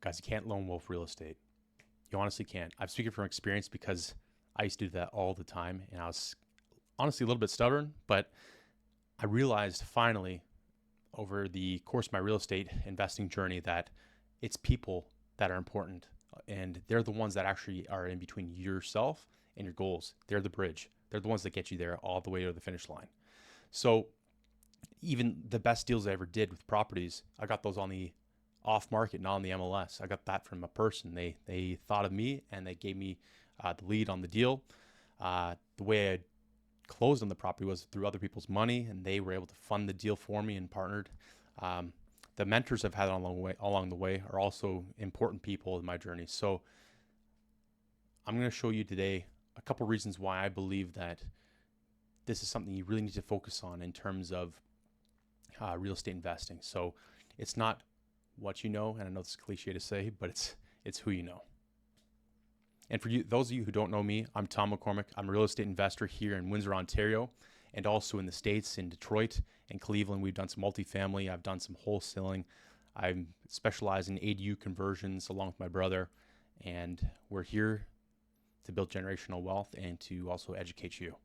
Guys, you can't lone wolf real estate. You honestly can't. I'm speaking from experience because I used to do that all the time, and I was honestly a little bit stubborn, but I realized finally over the course of my real estate investing journey that it's people that are important, and they're the ones that actually are in between yourself and your goals. They're the bridge. They're the ones that get you there all the way to the finish line. So even the best deals I ever did with properties, I got those on the off market, not on the MLS. I got that from a person. They thought of me and they gave me the lead on the deal. The way I closed on the property was through other people's money, and they were able to fund the deal for me and partnered. The mentors I've had along the way are also important people in my journey. So I'm going to show you today a couple reasons why I believe that this is something you really need to focus on in terms of real estate investing. So it's not what you know, and I know it's cliche to say, but it's who you know. And for you, those of you who don't know me, I'm Tom McCormick. I'm a real estate investor here in Windsor, Ontario, and also in the States, in Detroit and Cleveland. We've done some multifamily. I've done some wholesaling. I specialize in ADU conversions along with my brother, and we're here to build generational wealth and to also educate you.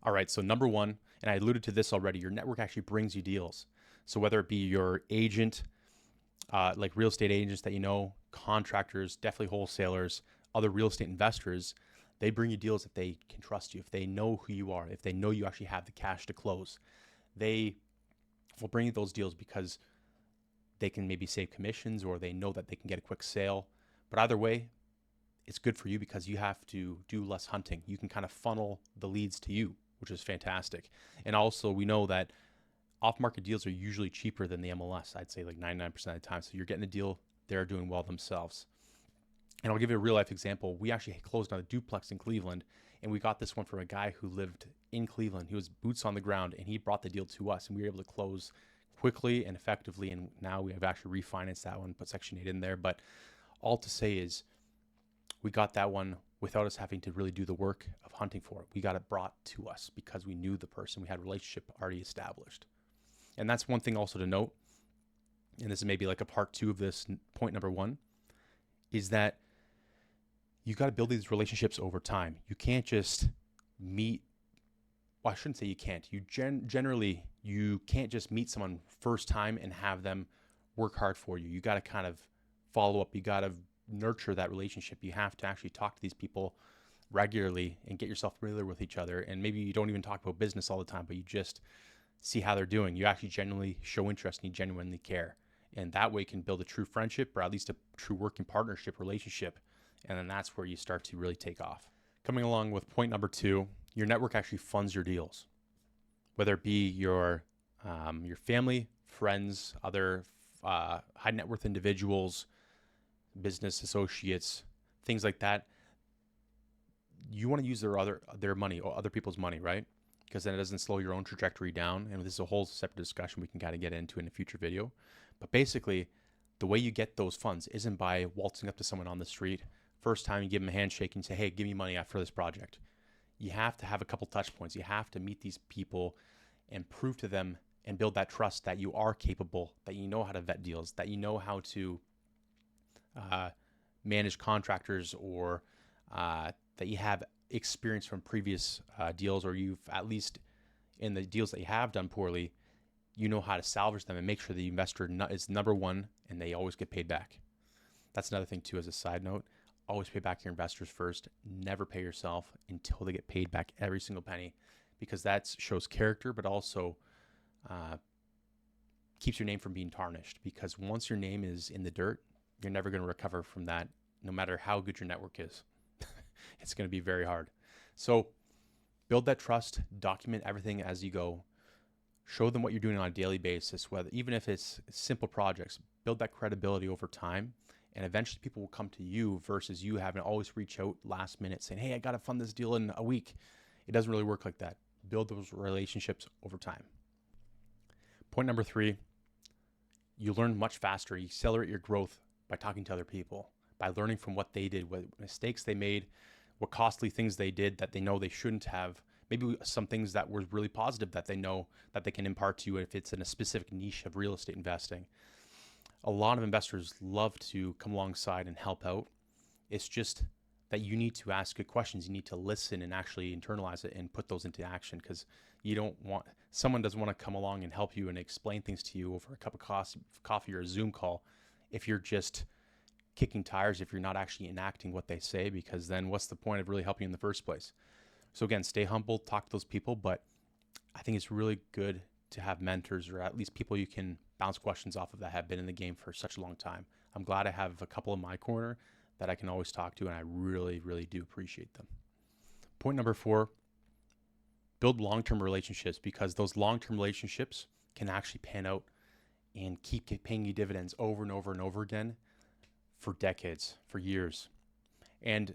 All right, so number one, and I alluded to this already, your network actually brings you deals. So whether it be your agent, like real estate agents that you know, contractors, definitely wholesalers, other real estate investors, they bring you deals if they can trust you, if they know who you are, if they know you actually have the cash to close. They will bring you those deals because they can maybe save commissions or they know that they can get a quick sale. But either way, it's good for you because you have to do less hunting. You can kind of funnel the leads to you, which is fantastic. And also we know that off-market deals are usually cheaper than the MLS. I'd say like 99% of the time. So you're getting a deal, they're doing well themselves. And I'll give you a real life example. We actually closed on a duplex in Cleveland, and we got this one from a guy who lived in Cleveland. He was boots on the ground, and he brought the deal to us, and we were able to close quickly and effectively. And now we have actually refinanced that one, put Section 8 in there. But all to say is we got that one without us having to really do the work of hunting for it. We got it brought to us because we knew the person. We had a relationship already established. And that's one thing also to note, and this is maybe like a part two of this point number one, is that you got to build these relationships over time. You can't just meet, well, I shouldn't say you can't. You generally, you can't just meet someone first time and have them work hard for you. You got to kind of follow up. You got to nurture that relationship. You have to actually talk to these people regularly and get yourself familiar with each other. And maybe you don't even talk about business all the time, but you just see how they're doing. You actually genuinely show interest and you genuinely care. And that way you can build a true friendship or at least a true working partnership relationship. And then that's where you start to really take off. Coming along with point number two, your network actually funds your deals. Whether it be your family, friends, other high net worth individuals, business associates, things like that. You want to use their money or other people's money, right? Because then it doesn't slow your own trajectory down. And this is a whole separate discussion we can kind of get into in a future video. But basically, the way you get those funds isn't by waltzing up to someone on the street. First time you give them a handshake and say, hey, give me money for this project. You have to have a couple touch points. You have to meet these people and prove to them and build that trust that you are capable, that you know how to vet deals, that you know how to manage contractors, or that you have experience from previous deals, or you've at least in the deals that you have done poorly, you know how to salvage them and make sure the investor is number one and they always get paid back. That's another thing too, as a side note. Always pay back your investors first. Never pay yourself until they get paid back every single penny, because that shows character, but also keeps your name from being tarnished. Because once your name is in the dirt, you're never going to recover from that, no matter how good your network is. It's going to be very hard. So build that trust, document everything as you go. Show them what you're doing on a daily basis, whether even if it's simple projects. Build that credibility over time, and eventually people will come to you versus you having to always reach out last minute saying, hey, I got to fund this deal in a week. It doesn't really work like that. Build those relationships over time. Point number three, you learn much faster. You accelerate your growth by talking to other people, by learning from what they did, what mistakes they made, what costly things they did that they know they shouldn't have. Maybe some things that were really positive that they know that they can impart to you if it's in a specific niche of real estate investing. A lot of investors love to come alongside and help out. It's just that you need to ask good questions. You need to listen and actually internalize it and put those into action, because someone doesn't want to come along and help you and explain things to you over a cup of coffee or a Zoom call if you're just kicking tires, if you're not actually enacting what they say, because then what's the point of really helping you in the first place? So again, stay humble, talk to those people, but I think it's really good to have mentors, or at least people you can bounce questions off of that have been in the game for such a long time. I'm glad I have a couple in my corner that I can always talk to, and I really, really do appreciate them. Point number 4, build long-term relationships, because those long-term relationships can actually pan out and keep paying you dividends over and over and over again for decades, for years. And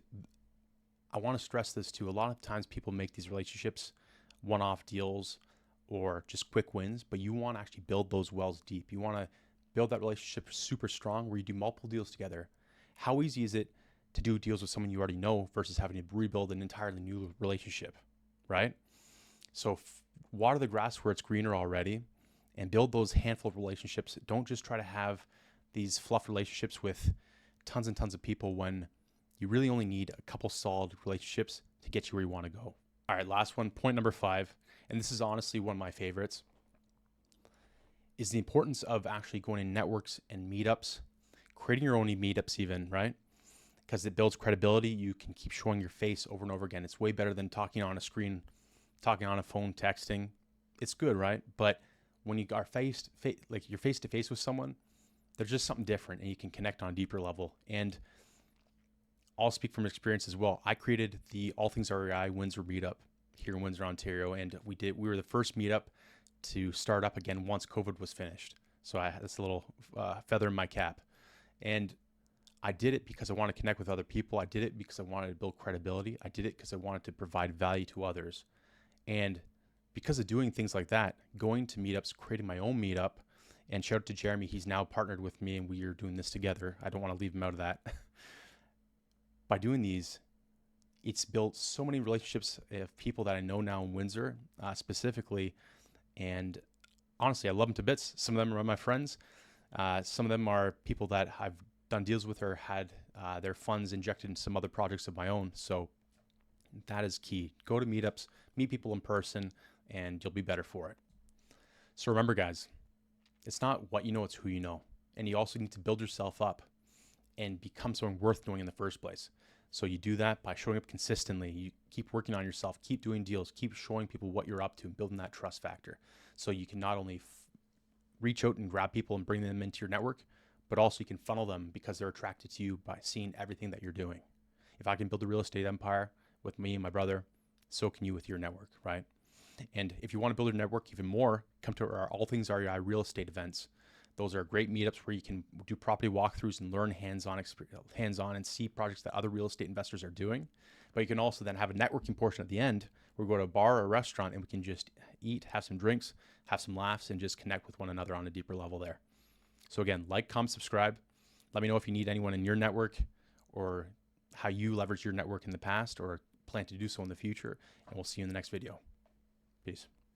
I want to stress this too. A lot of times people make these relationships one-off deals or just quick wins, but you want to actually build those wells deep. You want to build that relationship super strong where you do multiple deals together. How easy is it to do deals with someone you already know versus having to rebuild an entirely new relationship, right? So water the grass where it's greener already and build those handful of relationships. Don't just try to have these fluff relationships with tons and tons of people when you really only need a couple solid relationships to get you where you want to go. All right, last one, point number 5, and this is honestly one of my favorites, is the importance of actually going in networks and meetups, creating your own meetups even, right? Because it builds credibility. You can keep showing your face over and over again. It's way better than talking on a screen, talking on a phone, texting. It's good, right? But when you are you're face to face with someone, there's just something different, and you can connect on a deeper level. And I'll speak from experience as well. I created the All Things REI Windsor meetup here in Windsor, Ontario, and we were the first meetup to start up again once COVID was finished. So that's a little feather in my cap. And I did it because I wanted to connect with other people. I did it because I wanted to build credibility. I did it because I wanted to provide value to others. And because of doing things like that, going to meetups, creating my own meetup, and shout out to Jeremy, he's now partnered with me and we are doing this together. I don't want to leave him out of that. By doing these, it's built so many relationships of people that I know now in Windsor specifically. And honestly, I love them to bits. Some of them are my friends. Some of them are people that I've done deals with or had their funds injected in some other projects of my own. So that is key. Go to meetups, meet people in person, and you'll be better for it. So remember, guys, it's not what you know, it's who you know. And you also need to build yourself up and become someone worth knowing in the first place. So you do that by showing up consistently. You keep working on yourself, keep doing deals, keep showing people what you're up to and building that trust factor. So you can not only reach out and grab people and bring them into your network, but also you can funnel them because they're attracted to you by seeing everything that you're doing. If I can build a real estate empire with me and my brother, so can you with your network, right? And if you want to build your network even more, come to our All Things REI real estate events. Those are great meetups where you can do property walkthroughs and learn hands-on and see projects that other real estate investors are doing. But you can also then have a networking portion at the end where we go to a bar or a restaurant and we can just eat, have some drinks, have some laughs, and just connect with one another on a deeper level there. So again, like, comment, subscribe. Let me know if you need anyone in your network or how you leverage your network in the past or plan to do so in the future. And we'll see you in the next video. Peace.